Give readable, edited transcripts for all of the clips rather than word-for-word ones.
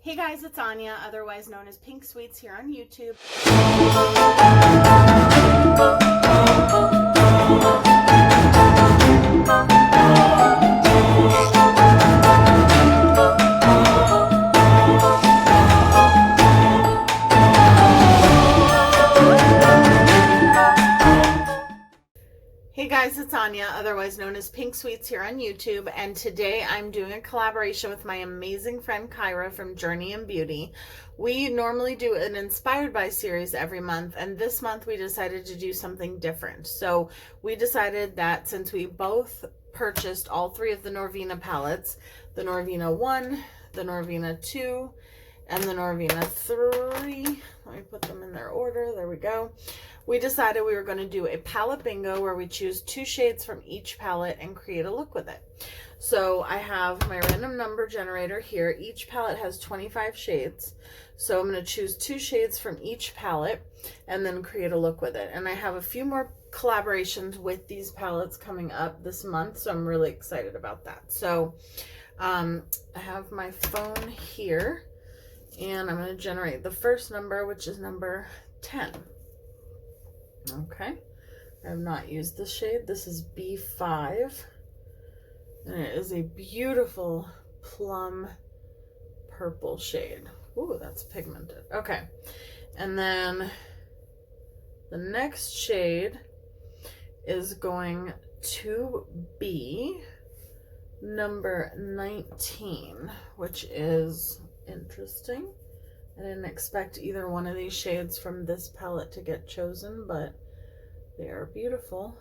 Hey guys, it's Anya, otherwise known as Pink Sweets here on YouTube. Hey guys, it's Anya, otherwise known as Pink Sweets here on YouTube, and today I'm doing a collaboration with my amazing friend Kyra from JourneyInBeauty. We normally do an Inspired By series every month, and this month we decided to do something different. So we decided that since we both purchased all three of the Norvina palettes, the Norvina 1, the Norvina 2, and the Norvina 3, let me put them in their order, there we go. We decided we were going to do a palette bingo where we choose 2 shades from each palette and create a look with it. So I have my random number generator here. Each palette has 25 shades. So I'm going to choose 2 shades from each palette and then create a look with it. And I have a few more collaborations with these palettes coming up this month, so I'm really excited about that. So I have my phone here and I'm going to generate the first number, which is number 10. Okay, I have not used this shade. This is B5, and it is a beautiful plum purple shade. Ooh, that's pigmented. Okay, and then the next shade is going to be number 19, which is interesting. I didn't expect either one of these shades from this palette to get chosen, but they are beautiful.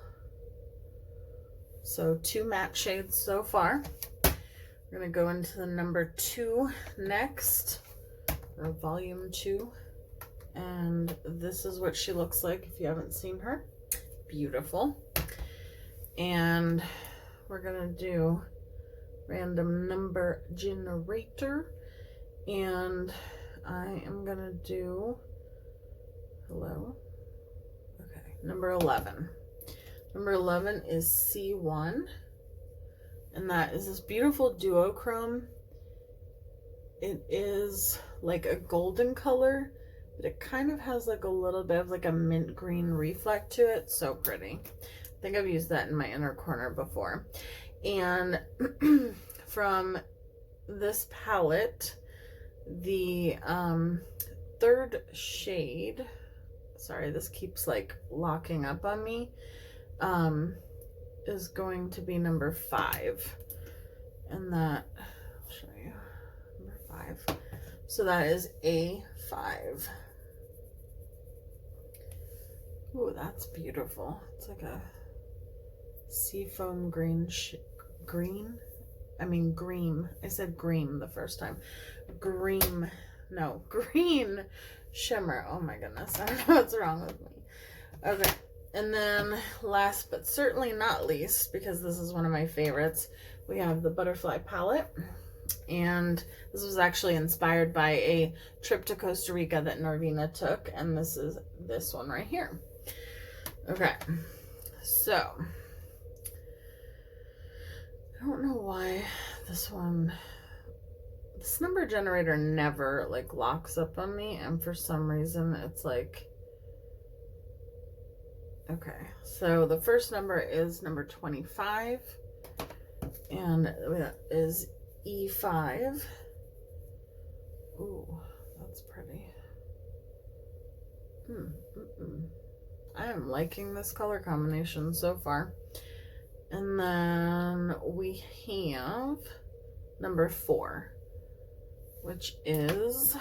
So 2 matte shades so far. We're going to go into the number 2 next, or volume 2. And this is what she looks like if you haven't seen her. Beautiful. And we're going to do random number generator, and I am gonna do, hello, okay, number 11. Number 11 is C1, and that is this beautiful duochrome. It is like a golden color, but it kind of has like a little bit of like a mint green reflect to it. So pretty. I think I've used that in my inner corner before. And from this palette, the third shade, sorry, this keeps like locking up on me, is going to be number 5, and that, I'll show you, number 5, so that is A5. Ooh, that's beautiful. It's like a seafoam green green. I said green the first time. Green shimmer. Oh my goodness, I don't know what's wrong with me. Okay, and then last but certainly not least, because this is one of my favorites, we have the Butterfly palette. And this was actually inspired by a trip to Costa Rica that Norvina took, and this is this one right here. Okay, so I don't know why this number generator never like locks up on me, and for some reason it's like, okay, so the first number is number 25, and that is E5. Ooh, that's pretty. I am liking this color combination so far. And then we have number 4, which is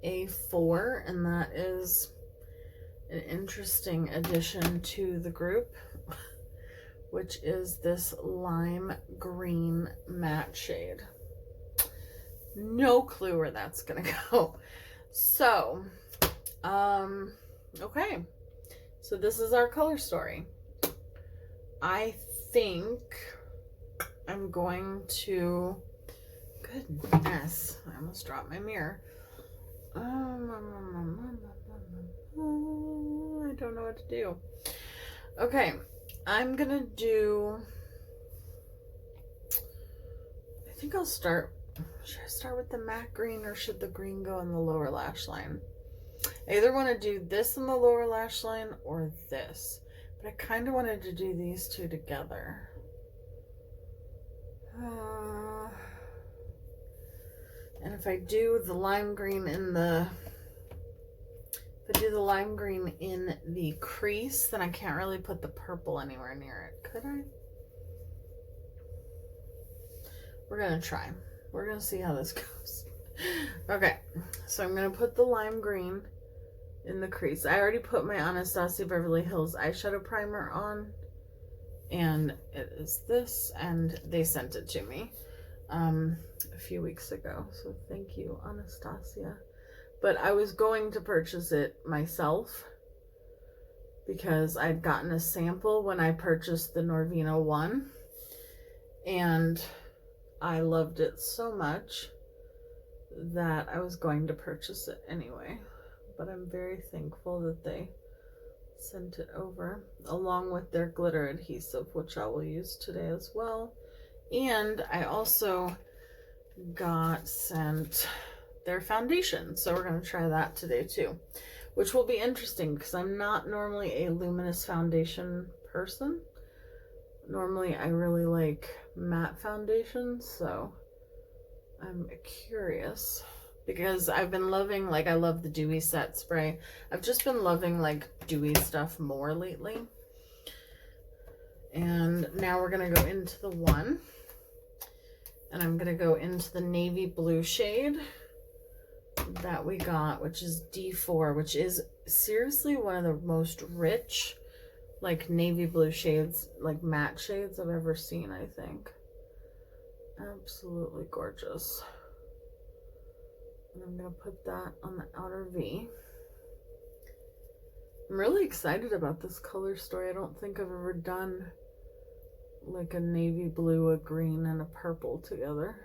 A4, and that is an interesting addition to the group, which is this lime green matte shade. No clue where that's gonna go. So, okay, so this is our color story. I think I'm going to, goodness, I almost dropped my mirror. I don't know what to do. Okay, I'm gonna do, I think I'll start should I start with the matte green or should the green go in the lower lash line? I either want to do this in the lower lash line or this, but I kind of wanted to do these two together. And if I do the lime green in the crease, then I can't really put the purple anywhere near it. Could I? We're gonna try. We're gonna see how this goes. Okay, so I'm gonna put the lime green in the crease. I already put my Anastasia Beverly Hills eyeshadow primer on, and it is this, and they sent it to me a few weeks ago, so thank you, Anastasia. But I was going to purchase it myself because I'd gotten a sample when I purchased the Norvina one, and I loved it so much that I was going to purchase it anyway. But I'm very thankful that they sent it over along with their glitter adhesive, which I will use today as well. And I also got sent their foundation, so we're going to try that today too, which will be interesting because I'm not normally a luminous foundation person. Normally I really like matte foundations, so I'm curious because I've been loving, like, I love the dewy set spray. I've just been loving like dewy stuff more lately. And now we're gonna go into the one, and I'm gonna go into the navy blue shade that we got, which is D4, which is seriously one of the most rich, like, navy blue shades, like matte shades I've ever seen, I think. Absolutely gorgeous. And I'm gonna put that on the outer V. I'm really excited about this color story. I don't think I've ever done like a navy blue, a green, and a purple together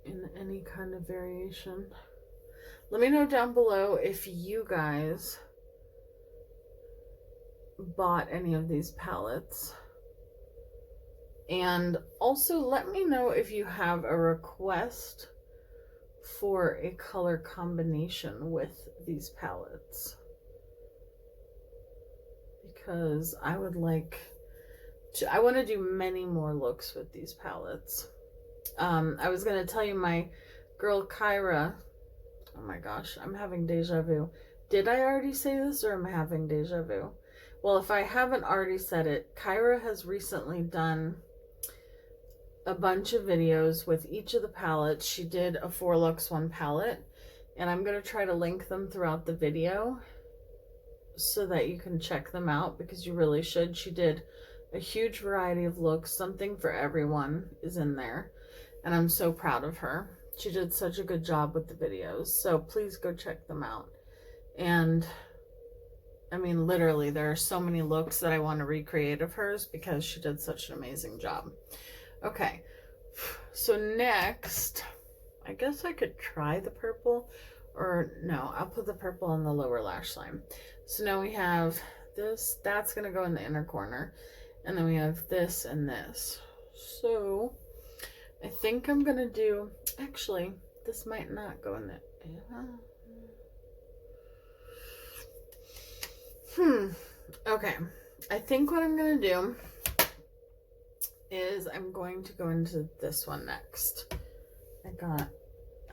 in any kind of variation. Let me know down below if you guys bought any of these palettes. And also let me know if you have a request for a color combination with these palettes, because I would like to, I want to do many more looks with these palettes. I was going to tell you my girl Kyra, oh my gosh, I'm having deja vu. Did I already say this, or am I having deja vu? Well, if I haven't already said it, Kyra has recently done a bunch of videos with each of the palettes. She did a 4 Lux 1 palette, and I'm going to try to link them throughout the video so that you can check them out, because you really should. She did a huge variety of looks. Something for everyone is in there, and I'm so proud of her. She did such a good job with the videos, so please go check them out. And I mean, literally, there are so many looks that I want to recreate of hers because she did such an amazing job. Okay, so next, I guess I could try the purple, or no, I'll put the purple on the lower lash line. So now we have this, that's going to go in the inner corner, and then we have this and this. So I think I'm going to do, actually, this might not go in the, okay, I think what I'm going to do is I'm going to go into this one next. I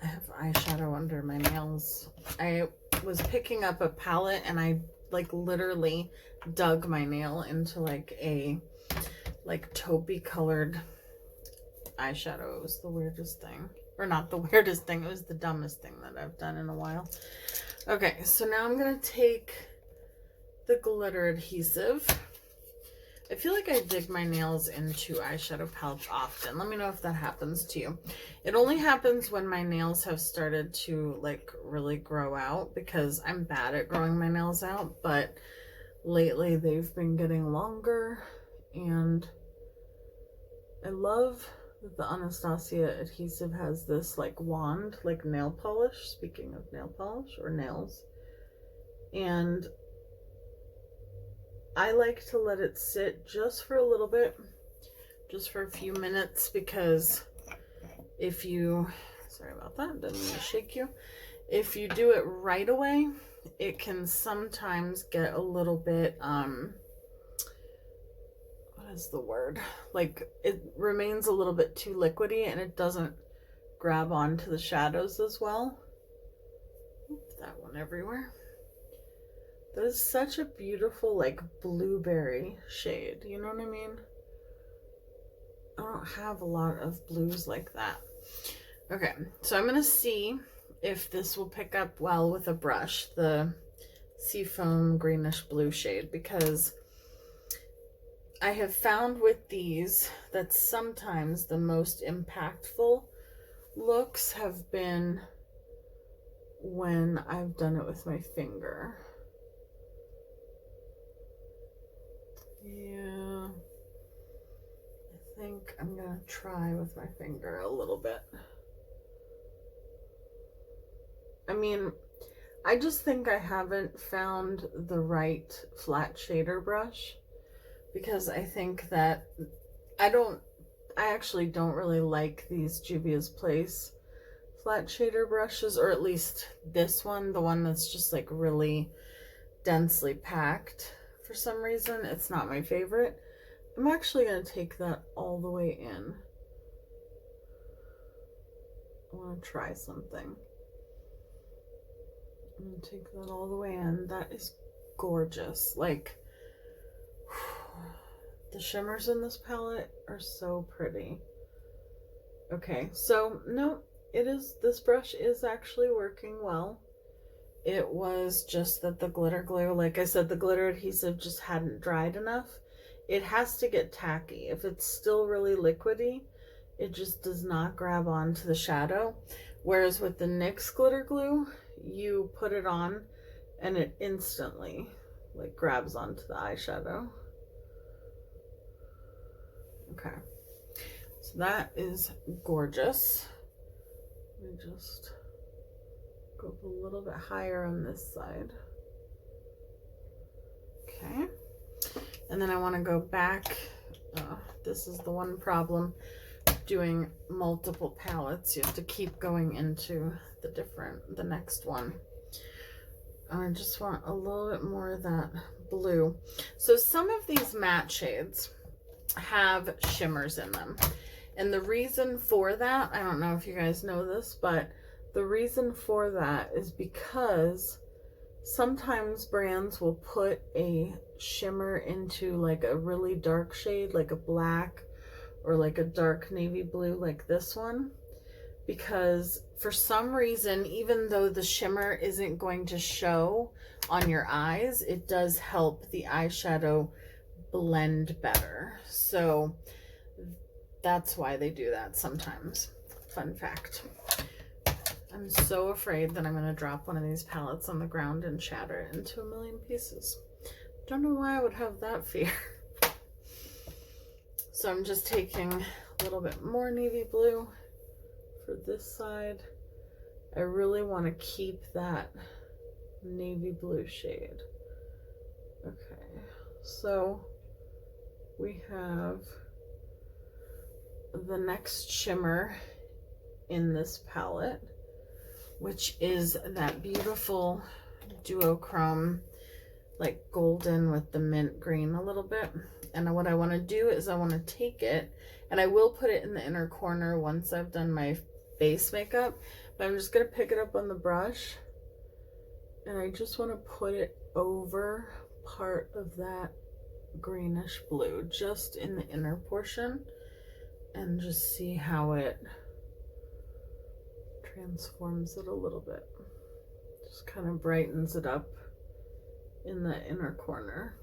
have eyeshadow under my nails. I was picking up a palette and I like literally dug my nail into like a taupey colored eyeshadow. It was the weirdest thing. Or not the weirdest thing, it was the dumbest thing that I've done in a while. Okay, so now I'm gonna take the glitter adhesive. I feel like I dig my nails into eyeshadow palettes often. Let me know if that happens to you. It only happens when my nails have started to like really grow out, because I'm bad at growing my nails out, but lately they've been getting longer, and I love that the Anastasia adhesive has this like wand, like nail polish, speaking of nail polish or nails, and I like to let it sit just for a little bit, just for a few minutes, because if you, sorry about that, didn't mean to shake you. If you do it right away, it can sometimes get a little bit, what is the word? Like, it remains a little bit too liquidy and it doesn't grab onto the shadows as well. Oops, that one everywhere. That is such a beautiful, like, blueberry shade. You know what I mean? I don't have a lot of blues like that. Okay, so I'm going to see if this will pick up well with a brush, the Seafoam greenish blue shade, because I have found with these that sometimes the most impactful looks have been when I've done it with my finger. Yeah, I think I'm gonna try with my finger a little bit. I mean, I just think I haven't found the right flat shader brush, because I think that I actually don't really like these Juvia's Place flat shader brushes, or at least this one, the one that's just like really densely packed. For some reason, it's not my favorite. I'm actually going to take that all the way in. I want to try something. I'm going to take that all the way in. That is gorgeous. Like, the shimmers in this palette are so pretty. Okay, so no, this brush is actually working well. It was just that the glitter glue, like I said, the glitter adhesive just hadn't dried enough. It has to get tacky. If it's still really liquidy, it just does not grab onto the shadow. Whereas with the NYX glitter glue, you put it on and it instantly like grabs onto the eyeshadow. Okay, so that is gorgeous. Let me just go up a little bit higher on this side. Okay, and then I want to go back. This is the one problem doing multiple palettes. You have to keep going into the next one. I just want a little bit more of that blue. So some of these matte shades have shimmers in them, and the reason for that, I don't know if you guys know this, but the reason for that is because sometimes brands will put a shimmer into like a really dark shade, like a black or like a dark navy blue like this one, because for some reason, even though the shimmer isn't going to show on your eyes, it does help the eyeshadow blend better. So that's why they do that sometimes. Fun fact. I'm so afraid that I'm going to drop one of these palettes on the ground and shatter it into a million pieces. Don't know why I would have that fear. So I'm just taking a little bit more navy blue for this side. I really want to keep that navy blue shade. Okay, so we have the next shimmer in this palette, which is that beautiful duochrome, like golden with the mint green a little bit. And what I want to do is I want to take it, and I will put it in the inner corner once I've done my base makeup, but I'm just going to pick it up on the brush, and I just want to put it over part of that greenish blue, just in the inner portion, and just see how it transforms it a little bit. Just kind of brightens it up in the inner corner.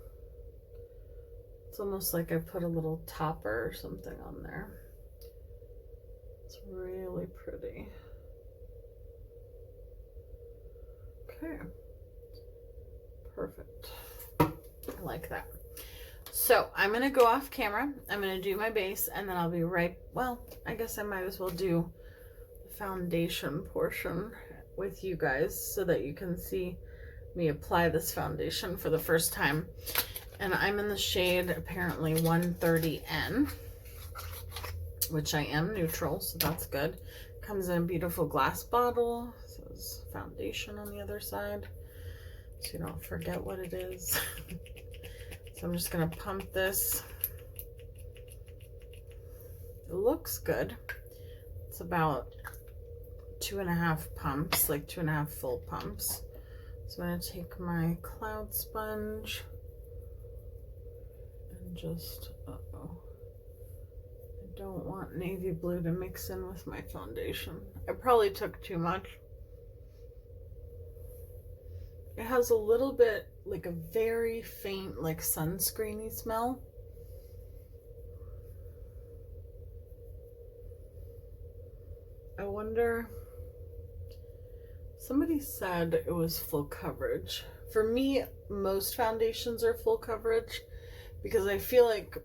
It's almost like I put a little topper or something on there. It's really pretty. Okay, perfect. I like that. So I'm going to go off camera. I'm going to do my base, and then I'll be right, well, I guess I might as well do the foundation portion with you guys so that you can see me apply this foundation for the first time. And I'm in the shade apparently 130N. which I am neutral, so that's good. Comes in a beautiful glass bottle. It says foundation on the other side, so you don't forget what it is. So I'm just gonna pump this. It looks good. It's about 2.5 pumps, like 2.5 full pumps. So I'm gonna take my cloud sponge and just, uh-oh. I don't want navy blue to mix in with my foundation. I probably took too much. It has a little bit, like a very faint, like sunscreeny smell. I wonder, somebody said it was full coverage. For me, most foundations are full coverage because I feel like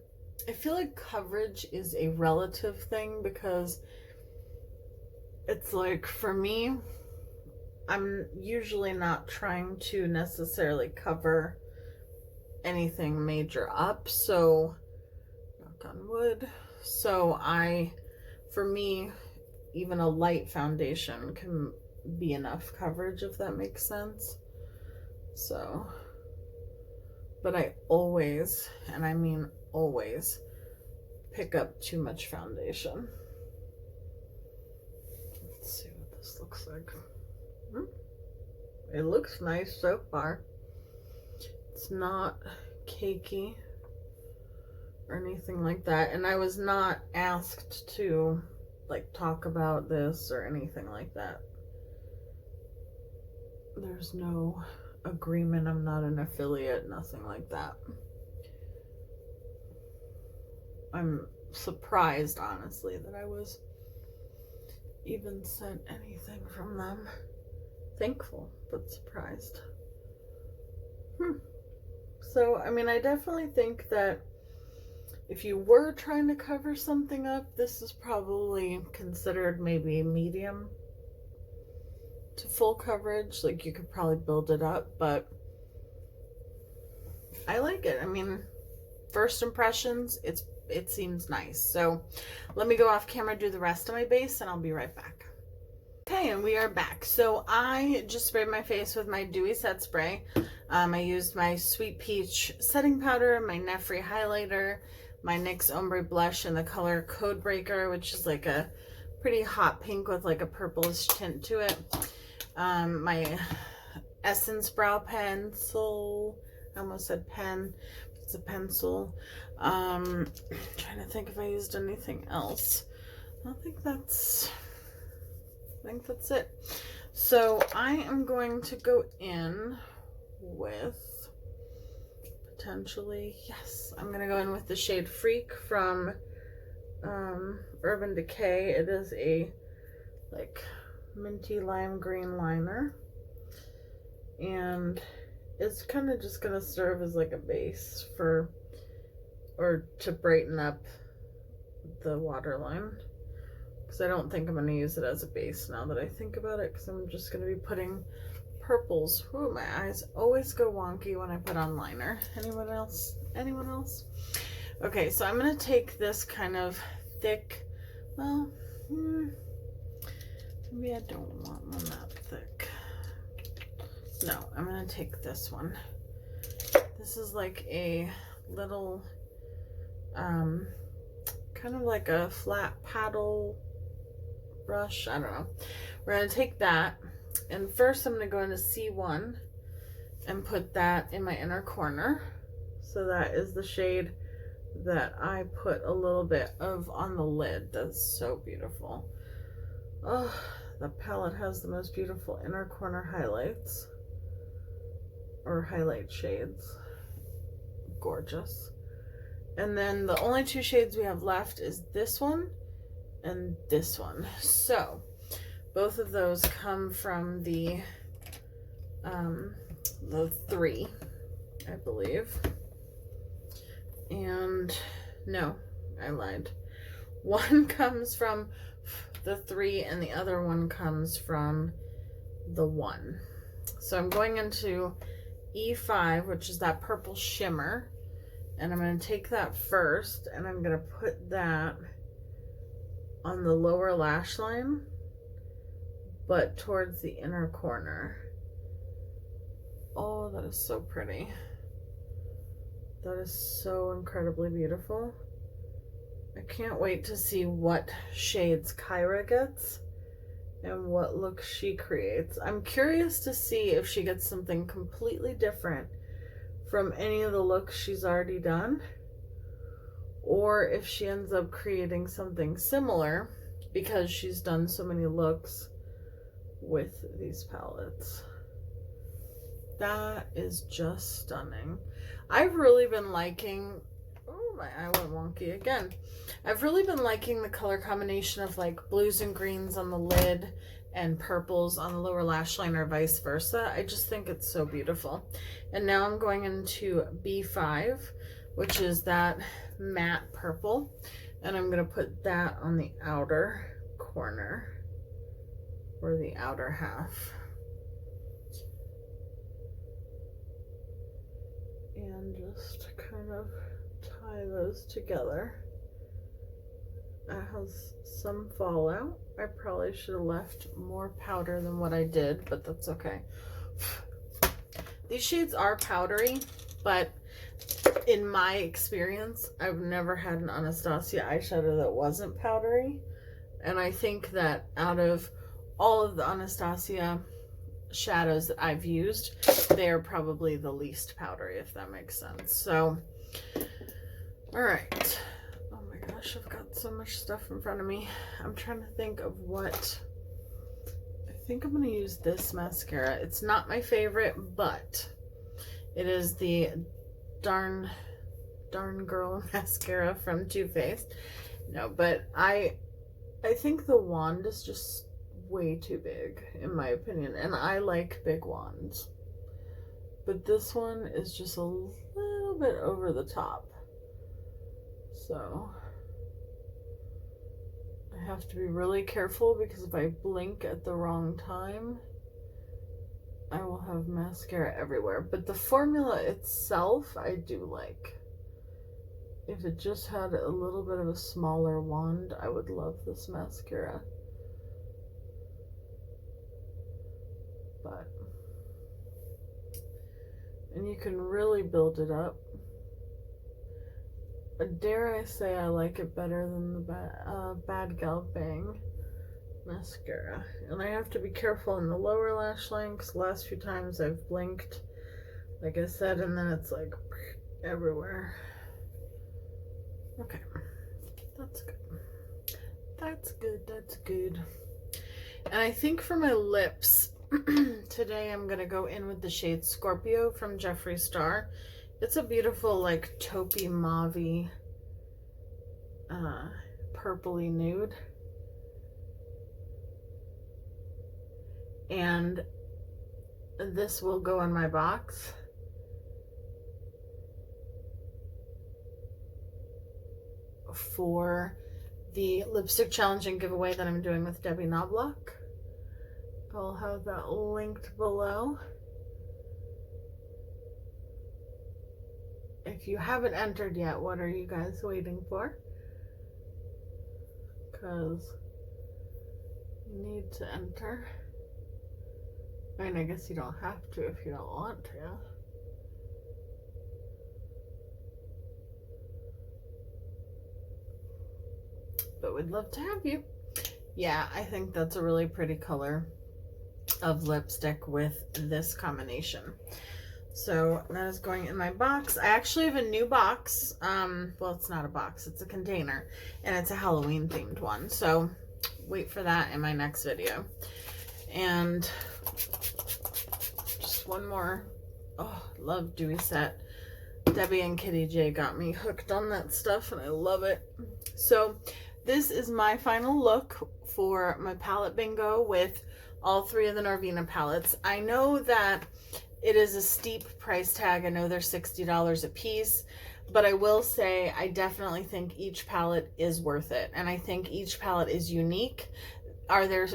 coverage is a relative thing, because it's like, for me, I'm usually not trying to necessarily cover anything major up, so knock on wood. So for me, even a light foundation can be enough coverage, if that makes sense. So, but I always, and I mean always, pick up too much foundation. Let's see what this looks like. It looks nice so far. It's not cakey or anything like that, and I was not asked to like talk about this or anything like that. There's no agreement. I'm not an affiliate, nothing like that. I'm surprised, honestly, that I was even sent anything from them. Thankful, but surprised. So, I mean, I definitely think that if you were trying to cover something up, this is probably considered maybe medium to full coverage. Like, you could probably build it up, but I like it. I mean, first impressions, it seems nice. So let me go off camera, do the rest of my base, and I'll be right back. Okay, and we are back. So I just sprayed my face with my Dewy Set Spray. I used my Sweet Peach setting powder, my Nefri highlighter, my NYX Ombre blush in the color Code Breaker, which is like a pretty hot pink with like a purplish tint to it. My Essence brow pencil. I almost said pen. It's a pencil. Trying to think if I used anything else. I think that's it. So I am going to go in with potentially, yes, I'm going to go in with the shade Freak from Urban Decay. It is a like minty lime green liner, and it's kind of just going to serve as like a base for, or to brighten up the waterline, because I don't think I'm going to use it as a base now that I think about it, because I'm just going to be putting purples. Ooh, my eyes always go wonky when I put on liner. Anyone else? Anyone else? Okay, so I'm going to take this kind of thick, well, maybe I don't want one that thick. No, I'm going to take this one. This is like a little, kind of like a flat paddle brush. I don't know. We're going to take that, and first I'm going to go into C1 and put that in my inner corner. So that is the shade that I put a little bit of on the lid. That's so beautiful. Oh, the palette has the most beautiful inner corner highlights, or highlight shades. Gorgeous. And then the only two shades we have left is this one and this one. So both of those come from the 3, I believe. And no, I lied. One comes from the 3 and the other one comes from the 1. So I'm going into E5, which is that purple shimmer, and I'm going to take that first, and I'm going to put that on the lower lash line, but towards the inner corner. Oh, that is so pretty. That is so incredibly beautiful. I can't wait to see what shades Kyra gets and what look she creates. I'm curious to see if she gets something completely different from any of the looks she's already done, or if she ends up creating something similar because she's done so many looks with these palettes. That is just stunning. I've really been liking, oh, my eye went wonky again. I've really been liking the color combination of like blues and greens on the lid and purples on the lower lash line, or vice versa. I just think it's so beautiful. And now I'm going into B5, which is that matte purple, and I'm going to put that on the outer corner, or the outer half. And just kind of tie those together. It has some fallout. I probably should have left more powder than what I did, but that's okay. These shades are powdery, but in my experience, I've never had an Anastasia eyeshadow that wasn't powdery. And I think that out of all of the Anastasia shadows that I've used, they are probably the least powdery, if that makes sense. So, all right. Oh my gosh, I've got so much stuff in front of me. I'm trying to think of what. I think I'm going to use this mascara. It's not my favorite, but it is the Darn Girl mascara from Too Faced. No, but I think the wand is just way too big, in my opinion, and I like big wands, but this one is just a little bit over the top, so I have to be really careful, because if I blink at the wrong time, I will have mascara everywhere. But the formula itself I do like. If it just had a little bit of a smaller wand, I would love this mascara. But, and you can really build it up. Dare I say I like it better than the Bad Gal Bang mascara. And I have to be careful in the lower lash line, because the last few times I've blinked, like I said, and then it's like everywhere. Okay, that's good. That's good, that's good. And I think for my lips, today I'm going to go in with the shade Scorpio from Jeffree Star. It's a beautiful, like, taupey mauve-y, purpley nude. And this will go in my box. For the lipstick challenge and giveaway that I'm doing with Debbie Knoblauch. I'll have that linked below. If you haven't entered yet, what are you guys waiting for? Because you need to enter. I mean, I guess you don't have to if you don't want to. But we'd love to have you. Yeah, I think that's a really pretty color of lipstick with this combination. So that is going in my box. I actually have a new box. Well, it's not a box, it's a container, and it's a Halloween themed one. So wait for that in my next video. And just one more. Oh, love Dewy Set. Debbie and Kitty J got me hooked on that stuff, and I love it. So this is my final look for my palette bingo with all three of the Norvina palettes. I know that it is a steep price tag. I know they're $60 a piece, but I will say I definitely think each palette is worth it, and I think each palette is unique. Are there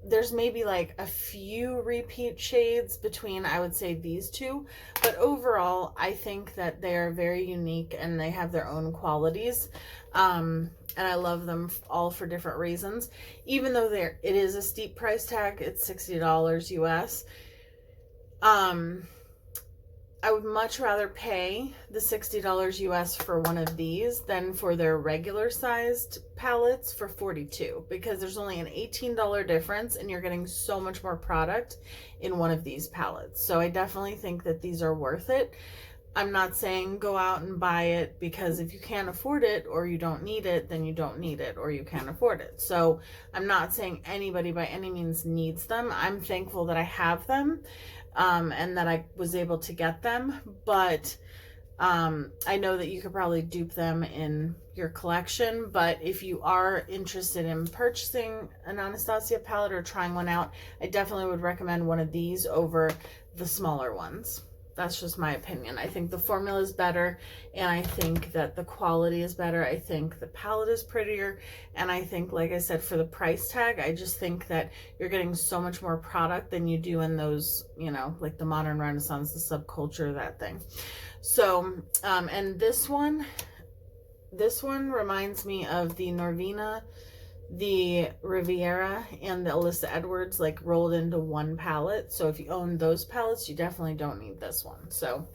there's maybe like a few repeat shades between, I would say, these two, but overall I think that they are very unique and they have their own qualities, and I love them all for different reasons. Even though it is a steep price tag, it's $60 US. I would much rather pay the $60 US for one of these than for their regular sized palettes for $42, because there's only an $18 difference and you're getting so much more product in one of these palettes. So I definitely think that these are worth it. I'm not saying go out and buy it, because if you can't afford it or you don't need it, then you don't need it, or you can't afford it. So I'm not saying anybody by any means needs them. I'm thankful that I have them, and that I was able to get them, but I know that you could probably dupe them in your collection. But if you are interested in purchasing an Anastasia palette or trying one out, I definitely would recommend one of these over the smaller ones. That's just my opinion. I think the formula is better, and I think that the quality is better. I think the palette is prettier, and I think, like I said, for the price tag, I just think that you're getting so much more product than you do in those, you know, like the Modern Renaissance, the Subculture, that thing. So, and this one reminds me of the Norvina, the Riviera, and the Alyssa Edwards, like rolled into one palette. So if you own those palettes, you definitely don't need this one. So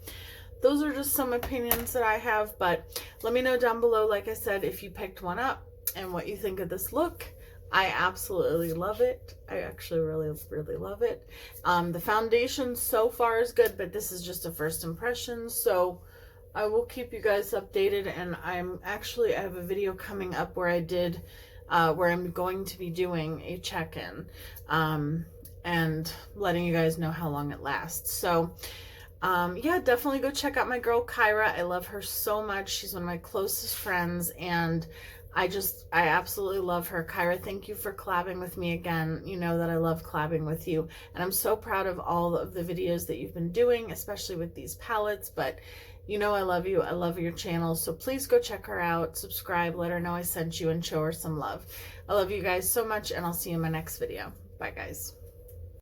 those are just some opinions that I have, but let me know down below, like I said, if you picked one up and what you think of this look. I absolutely love it. I actually really love it. The foundation so far is good, but this is just a first impression, so I will keep you guys updated. And I have a video coming up where where I'm going to be doing a check-in, and letting you guys know how long it lasts. So yeah, definitely go check out my girl Kyra. I love her so much. She's one of my closest friends, and I absolutely love her. Kyra, thank you for collabing with me again. You know that I love collabing with you, and I'm so proud of all of the videos that you've been doing, especially with these palettes. But you know I love you. I love your channel. So please go check her out, subscribe, let her know I sent you, and show her some love. I love you guys so much, and I'll see you in my next video. Bye, guys.